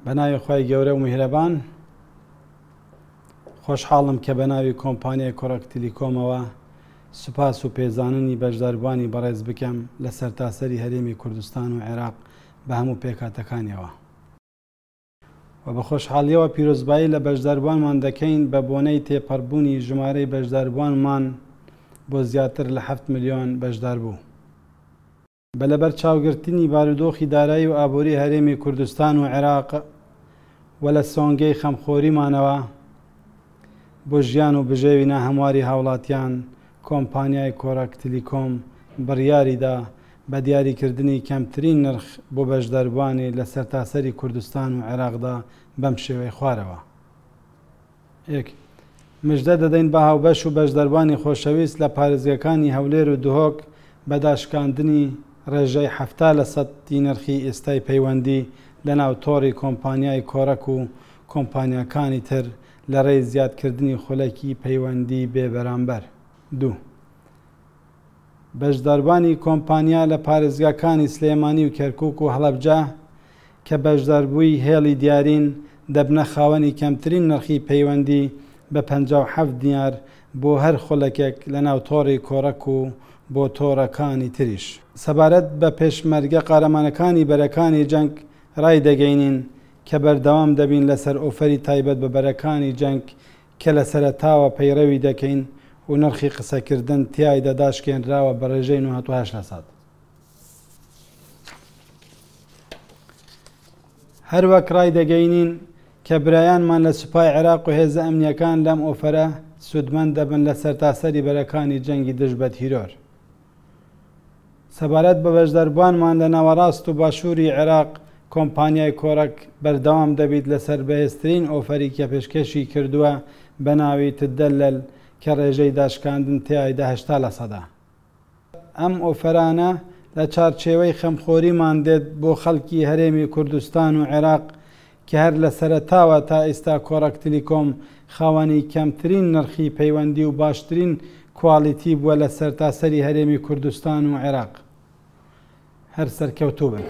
بەناوی خۆی گەورە و میهرەبان خۆشحاڵم کە بەناوی کۆمپانیای کۆڕەک تیلیکۆمەوە سوپاس و پێزاننی بەشداربوانی بەڕێز بکەم لە سەرتاسەری هەرێمی کوردستان و عێراق بە هەموو پێکهاتەکانیەوە و بە خۆشحاڵیەوە پیرۆزبایی لە بەشداربوانمان دەکەین بە بۆنەی تێپەڕبوونی ژمارەی بەشداربوانمان بۆ زیاتر لە 7 ملیۆن بەشدار بوو. بەلەبەر چاوگرتنی بارودۆخی دارایی و ئابووری هەرێمی کوردستان و عێراق و لە سۆنگەی خەمخۆریمانەوە بۆ ژیان و بژێوی ناهەمواری هاوڵاتیان کۆمپانیای کۆڕەک تیلیکۆم بڕیاریدا بە دیاریکردنی کەمترین نرخ بۆ بەشداربوانی لە سەرتاسەری کوردستان و عێراقدا بەم شێوەی خوارەوە. مژدە دەدەین بە هاوبەش و بەشداربوانی خۆشەویست لە پارێزگاکانی هەولێر و دهۆک بە داشکاندنی ڕێژەی 70% نرخی ئێستای پەیوەندی لە ناو تۆڕی کۆمپانیای کۆڕەک و کۆمپانیاکانی تر لە ڕێی زیادکردنی خولەکی پەیوەندی بێبەرامبەر. 2. بەشداربوانی کۆمپانیا لە پارێزگاکانی سلێمانی و کەرکووک و هەڵەبجە کە بەشداربووی هێڵی دیارین دەبنە خاوەنی کەمترین نرخی پەیوەندی بە 57 دینار بۆ هەر خولەکێک لە ناو تۆڕی کۆڕەک و بۆ تۆڕەکانی تریش. سەبارەت بە پێشمەرگە قارەمانەکانی بەرەکانی جەنگ ڕای دەگەینین کە بەردەوام دەبین لەسەر ئۆفەری تایبەت بە بەرەکانی جەنگ کە لە سەرەتاوە پەیڕەوی دەکەین و نرخی قسەکردن تیایدا داشکێنراوە بە ڕێژەی 98%. هەروەک ڕای دەگەینین کە برایانمان لە سوپای عێراق و هێزە ئەمنیەکان لەم ئۆفەرە سودمەند دەبن لە سەرتاسەری بەرەکانی جەنگی دژ بە تیرۆر. سەبارەت بە بەشداربوانمان لە ناوەڕاست و باشووری عێراق کۆمپانیای کۆڕەک بەردەوام دەبیت لەسەر بەهێزترین ئۆفەری کە پێشکەشی کردووە بە ناوی تدەلل کە ڕێژەی داشکاندن تیایدا 80%. ئەم ئۆفەرانە لە چارچێوەی خەمخۆریمان دێت بۆ خەڵکی هەرێمی کوردستان و عێراق کە هەر لە سەرەتاوە تا ئێستا کۆڕەک تیلیکۆم خاوەنی کەمترین نرخی پەیوەندی و باشترین کواڵیتی بووە لە سەرتاسەری هەرێمی کوردستان و عێراق. هەر سەرکەوتوو بن.